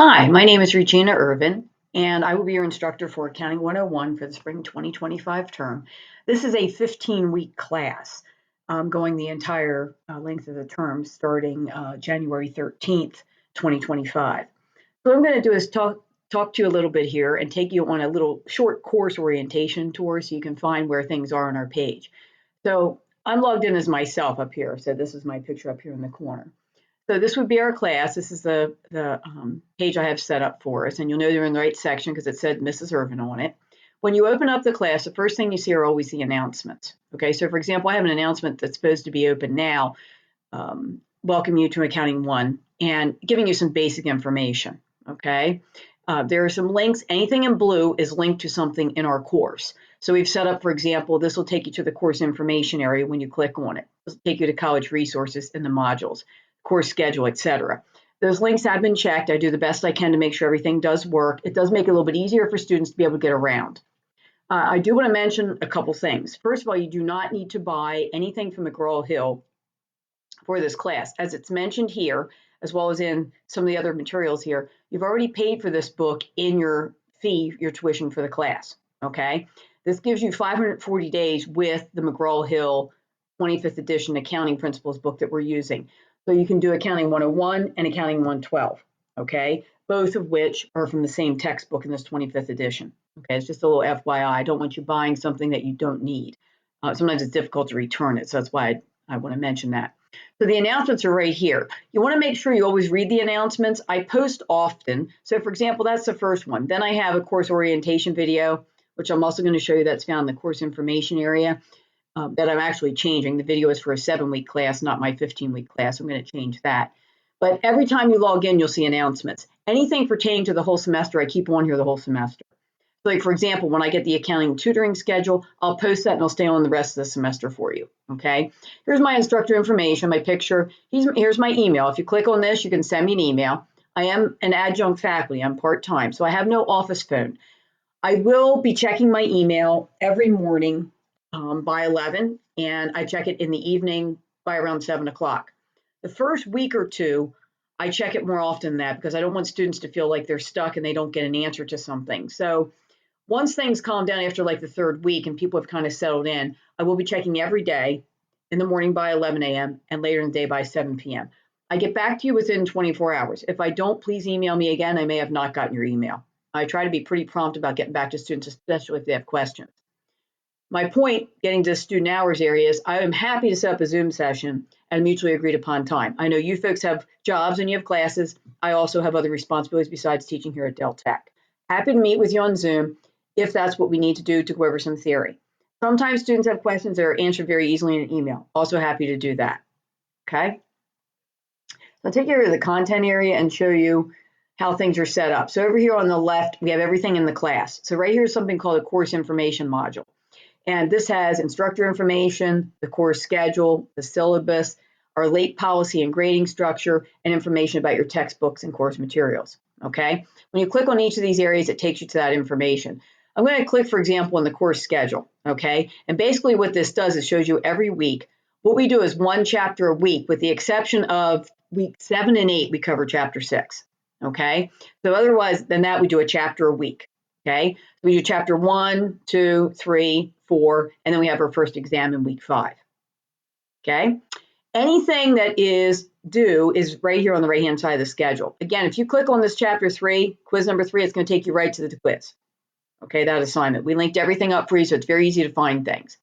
Hi, my name is Regina Irvin, and I will be your instructor for Accounting 101 for the spring 2025 term. This is a 15-week class going the entire length of the term starting January 13th, 2025. So what I'm going to do is talk to you a little bit here and take you on a little short course orientation tour so you can find where things are on our page. So I'm logged in as myself up here. So this is my picture up here in the corner. So this would be our class. This is the page I have set up for us, and you'll know they're in the right section because it said Mrs. Irvin on it. When you open up the class, the first thing you see are always the announcements. Okay, so for example, I have an announcement that's supposed to be open now. Welcome you to Accounting 1 and giving you some basic information. Okay, there are some links. Anything in blue is linked to something in our course. So we've set up, for example, this will take you to the course information area when you click on it. This will take you to college resources in the modules, course schedule, etc. Those links have been checked. I do the best I can to make sure everything does work. It does make it a little bit easier for students to be able to get around. I do want to mention a couple things. First of all, you do not need to buy anything from McGraw-Hill for this class. As it's mentioned here, as well as in some of the other materials here, you've already paid for this book in your fee, your tuition for the class, okay? This gives you 540 days with the McGraw-Hill 25th edition accounting principles book that we're using. So you can do Accounting 101 and Accounting 112, okay? Both of which are from the same textbook in this 25th edition, okay? It's just a little FYI. I don't want you buying something that you don't need. Sometimes it's difficult to return it, so that's why I want to mention that. So the announcements are right here. You want to make sure you always read the announcements. I post often. So for example, that's the first one. Then I have a course orientation video, which I'm also going to show you that's found in the course information area that I'm actually changing. The video is for a 7-week class, not my 15-week class. I'm going to change that. But every time you log in, you'll see announcements. Anything pertaining to the whole semester, I keep on here the whole semester. Like, for example, when I get the accounting tutoring schedule, I'll post that and I'll stay on the rest of the semester for you, okay? Here's my instructor information, my picture. Here's my email. If you click on this, you can send me an email. I am an adjunct faculty. I'm part-time, so I have no office phone. I will be checking my email every morning by 11, and I check it in the evening by around 7 o'clock. The first week or two, I check it more often than that because I don't want students to feel like they're stuck and they don't get an answer to something. So once things calm down after like the third week and people have kind of settled in, I will be checking every day in the morning by 11 a.m. and later in the day by 7 p.m. I get back to you within 24 hours. If I don't, please email me again. I may have not gotten your email. I try to be pretty prompt about getting back to students, especially if they have questions. My point, getting to the student hours area, is I am happy to set up a Zoom session at a mutually agreed upon time. I know you folks have jobs and you have classes. I also have other responsibilities besides teaching here at Del Tech. Happy to meet with you on Zoom if that's what we need to do to go over some theory. Sometimes students have questions that are answered very easily in an email. Also happy to do that, okay? So I'll take you to the content area and show you how things are set up. So over here on the left, we have everything in the class. So right here is something called a course information module. And this has instructor information, the course schedule, the syllabus, our late policy and grading structure, and information about your textbooks and course materials, okay? When you click on each of these areas, it takes you to that information. I'm going to click, for example, on the course schedule, okay? And basically what this does is shows you every week. What we do is one chapter a week, with the exception of week 7 and 8, we cover chapter 6, okay? So otherwise than that, we do a chapter a week, okay? We do chapter 1, 2, 3, 4, and then we have our first exam in week 5, okay? Anything that is due is right here on the right-hand side of the schedule. Again, if you click on this chapter 3, quiz number 3, it's going to take you right to the quiz, okay, that assignment. We linked everything up for you, so it's very easy to find things.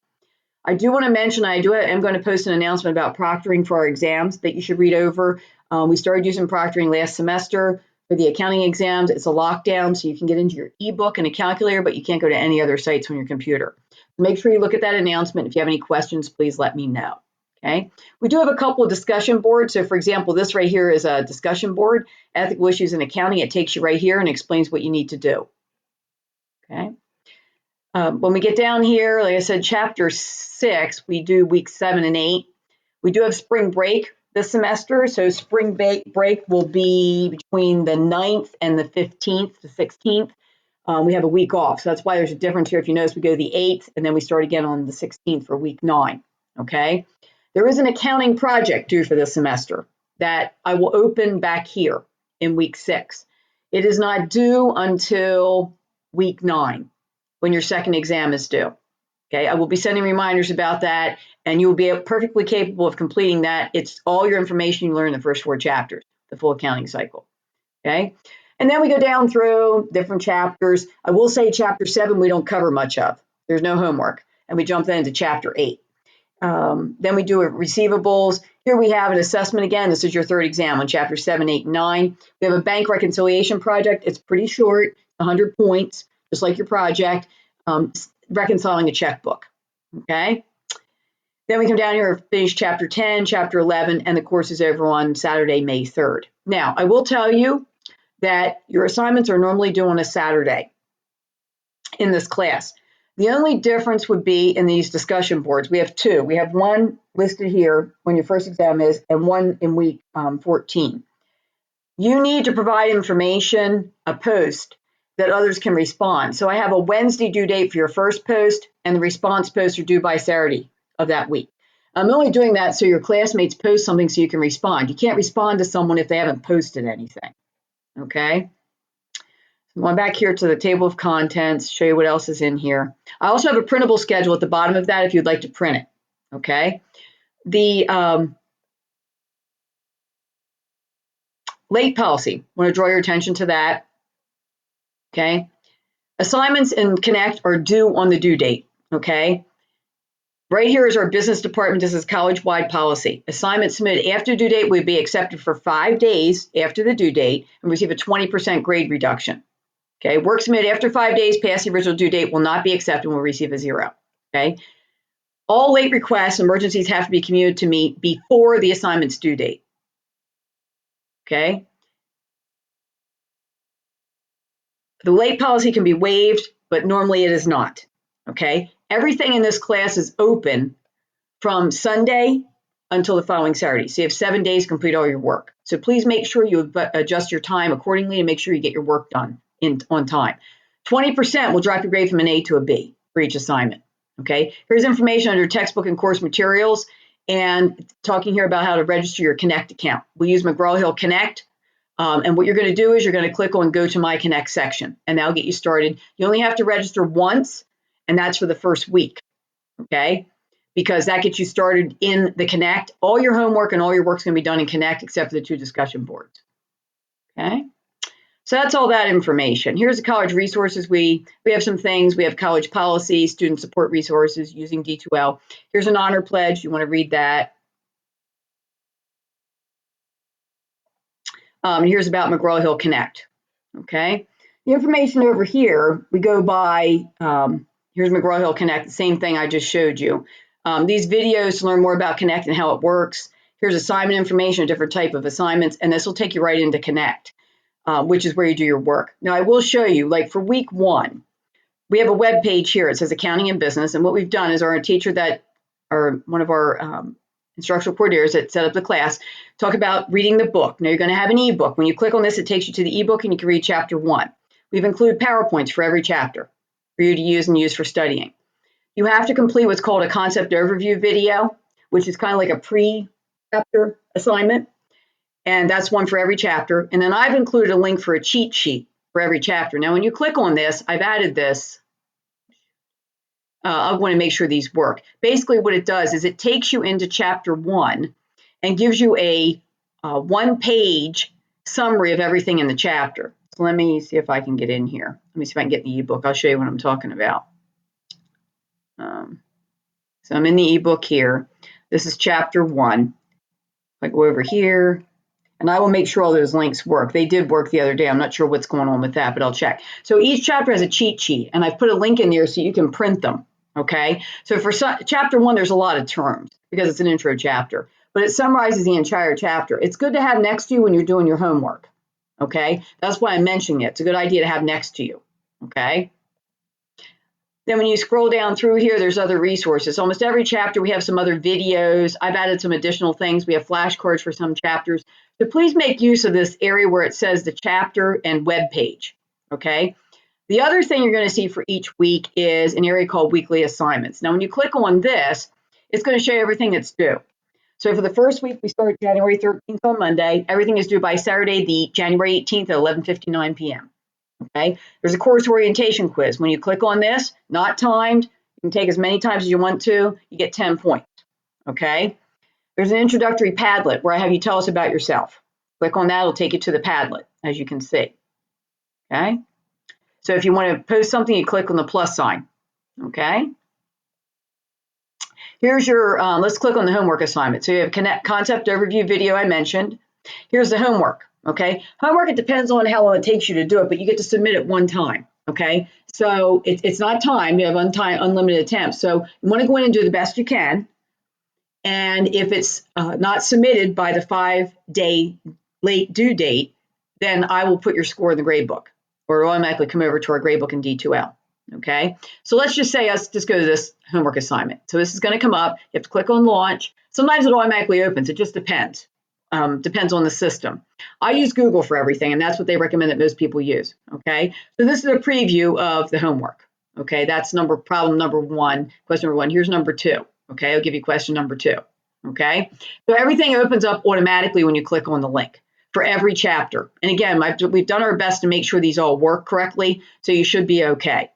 I do want to mention, I'm going to post an announcement about proctoring for our exams that you should read over. We started using proctoring last semester for the accounting exams. It's a lockdown, so you can get into your ebook and a calculator, but you can't go to any other sites on your computer. Make sure you look at that announcement. If you have any questions, please let me know. Okay. We do have a couple of discussion boards. So for example, this right here is a discussion board, ethical issues in accounting. It takes you right here and explains what you need to do. Okay. When we get down here, like I said, chapter 6, we do week 7 and 8. We do have spring break this semester. So spring break will be between the 9th and the 15th to 16th. We have a week off. So that's why there's a difference here. If you notice, we go the 8th and then we start again on the 16th for week 9. Okay. There is an accounting project due for this semester that I will open back here in week 6. It is not due until week 9 when your second exam is due. Okay, I will be sending reminders about that, and you will be perfectly capable of completing that. It's all your information you learn in the first 4 chapters, the full accounting cycle. Okay, and then we go down through different chapters. I will say chapter 7 we don't cover much of. There's no homework, and we jump then into chapter 8. Then we do receivables. Here we have an assessment again. This is your third exam on chapter 7, 8, 9. We have a bank reconciliation project. It's pretty short, 100 points, just like your project, reconciling a checkbook. Okay. Then we come down here and finish chapter 10, chapter 11, and the course is over on Saturday, May 3rd. Now, I will tell you that your assignments are normally due on a Saturday in this class. The only difference would be in these discussion boards. We have 2. We have one listed here when your first exam is, and one in week 14. You need to provide information, a post, that others can respond. So I have a Wednesday due date for your first post, and the response posts are due by Saturday of that week. I'm only doing that so your classmates post something so you can respond. You can't respond to someone if they haven't posted anything, okay? Going back here to the table of contents, show you what else is in here. I also have a printable schedule at the bottom of that if you'd like to print it, okay? The late policy, I want to draw your attention to that, okay? Assignments in Connect are due on the due date, okay? Right here is our business department. This is college-wide policy. Assignments submitted after due date would be accepted for 5 days after the due date and receive a 20% grade reduction. Okay, work submitted after 5 days past the original due date will not be accepted and will receive a 0. Okay, all late requests, emergencies have to be communicated to me before the assignment's due date. Okay, the late policy can be waived, but normally it is not. Okay, everything in this class is open from Sunday until the following Saturday. So you have 7 days to complete all your work. So please make sure you adjust your time accordingly and make sure you get your work done on time. 20% will drop your grade from an A to a B for each assignment. Okay, here's information under textbook and course materials and talking here about how to register your Connect account. We use McGraw-Hill Connect. And what you're going to do is you're going to click on Go to My Connect section, and that'll get you started. You only have to register once, and that's for the first week. Okay, because that gets you started in the Connect. All your homework and all your work's going to be done in Connect except for the 2 discussion boards. Okay. So that's all that information. Here's the college resources. We have some things. We have college policy, student support resources using D2L. Here's an honor pledge. You want to read that. Here's about McGraw-Hill Connect. Okay. The information over here, we go by, here's McGraw-Hill Connect, the same thing I just showed you. These videos to learn more about Connect and how it works. Here's assignment information, a different type of assignments, and this will take you right into Connect. Which is where you do your work. Now, I will show you, like for week 1, we have a web page here. It says Accounting and Business. And what we've done is our teacher or one of our instructional coordinators that set up the class, talk about reading the book. Now, you're going to have an ebook. When you click on this, it takes you to the ebook and you can read chapter 1. We've included PowerPoints for every chapter for you to use and use for studying. You have to complete what's called a concept overview video, which is kind of like a pre-chapter assignment. And that's one for every chapter. And then I've included a link for a cheat sheet for every chapter. Now, when you click on this, I've added this. I want to make sure these work. Basically, what it does is it takes you into chapter 1 and gives you a 1-page summary of everything in the chapter. So let me see if I can get in here. Let me see if I can get in the ebook. I'll show you what I'm talking about. So I'm in the ebook here. This is chapter 1. If I go over here, and I will make sure all those links work. They did work the other day. I'm not sure what's going on with that, but I'll check. So each chapter has a cheat sheet, and I've put a link in there so you can print them, okay? So for chapter 1, there's a lot of terms because it's an intro chapter, but it summarizes the entire chapter. It's good to have next to you when you're doing your homework, okay? That's why I'm mentioning it. It's a good idea to have next to you, okay? Then when you scroll down through here, there's other resources. Almost every chapter, we have some other videos. I've added some additional things. We have flashcards for some chapters. So please make use of this area where it says the chapter and web page, okay? The other thing you're going to see for each week is an area called weekly assignments. Now, when you click on this, it's going to show you everything that's due. So for the first week, we start January 13th on Monday. Everything is due by Saturday, the January 18th at 11:59 p.m. Okay. There's a course orientation quiz. When you click on this, not timed, you can take as many times as you want to. You get 10 points. Okay. There's an introductory Padlet where I have you tell us about yourself. Click on that, it'll take you to the Padlet, as you can see. Okay. So if you want to post something, you click on the plus sign. Okay. Here's your, let's click on the homework assignment. So you have concept overview video I mentioned. Here's the homework, okay? Homework, it depends on how long it takes you to do it, but you get to submit it one time, okay? So it's not timed, you have unlimited attempts. So you wanna go in and do the best you can. And if it's not submitted by the 5-day late due date, then I will put your score in the grade book, or it'll automatically come over to our grade book in D2L. Okay, so let's just say let's just go to this homework assignment. So this is going to come up. You have to click on launch. Sometimes it automatically opens. It just depends. Depends on the system. I use Google for everything, and that's what they recommend that most people use. Okay, so this is a preview of the homework. Okay, that's problem number one, question number one. Here's number two. Okay, I'll give you question number two. Okay, so everything opens up automatically when you click on the link for every chapter. And again, we've done our best to make sure these all work correctly, so you should be okay.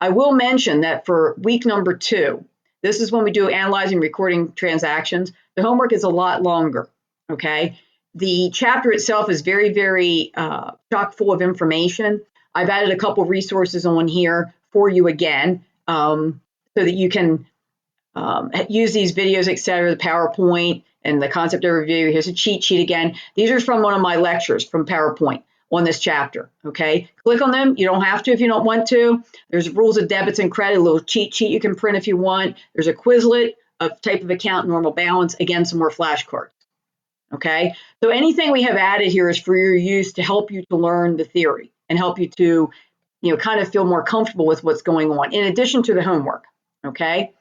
I will mention that for week number 2, this is when we do analyzing recording transactions. The homework is a lot longer, okay? The chapter itself is very, very chock full of information. I've added a couple resources on here for you again, so that you can use these videos, etc., the PowerPoint and the concept overview. Here's a cheat sheet again. These are from one of my lectures from PowerPoint on this chapter, okay? Click on them. You don't have to if you don't want to. There's rules of debits and credit, a little cheat sheet you can print if you want. There's a Quizlet of type of account, normal balance, again, some more flashcards, okay? So anything we have added here is for your use to help you to learn the theory and help you to, kind of feel more comfortable with what's going on, in addition to the homework, okay?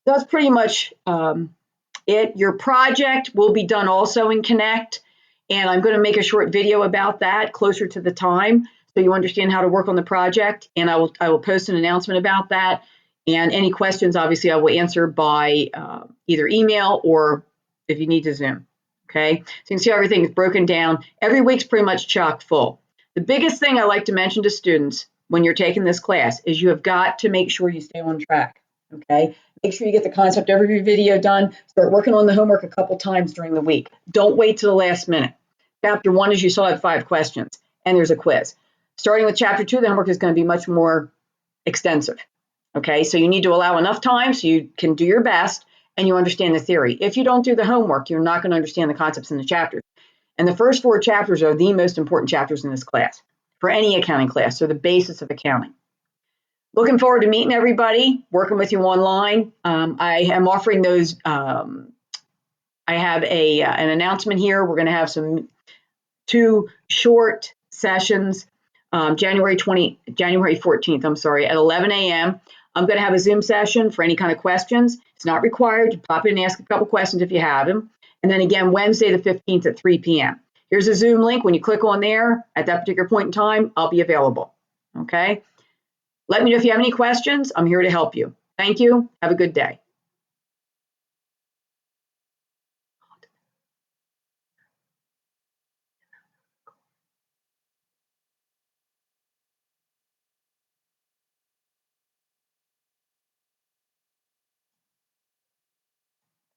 That's pretty much it. Your project will be done also in Connect, and I'm going to make a short video about that closer to the time so you understand how to work on the project, and I will post an announcement about that. And any questions, obviously, I will answer by either email or if you need to Zoom. Okay, so you can see everything is broken down. Every week's pretty much chock full. The biggest thing I like to mention to students when you're taking this class is you have got to make sure you stay on track. Okay, make sure you get the concept overview video done. Start working on the homework a couple times during the week. Don't wait till the last minute. Chapter 1, as you saw, had 5 questions, and there's a quiz. Starting with chapter 2, the homework is going to be much more extensive. Okay, so you need to allow enough time so you can do your best and you understand the theory. If you don't do the homework, you're not going to understand the concepts in the chapters. And the first 4 chapters are the most important chapters in this class for any accounting class. So the basis of accounting. Looking forward to meeting everybody, working with you online. I am offering those. I have an announcement here. We're going to have 2 short sessions, January 14th, I'm sorry, at 11 a.m. I'm going to have a Zoom session for any kind of questions. It's not required. You pop in and ask a couple questions if you have them. And then again, Wednesday the 15th at 3 p.m. Here's a Zoom link. When you click on there, at that particular point in time, I'll be available. Okay? Let me know if you have any questions. I'm here to help you. Thank you. Have a good day.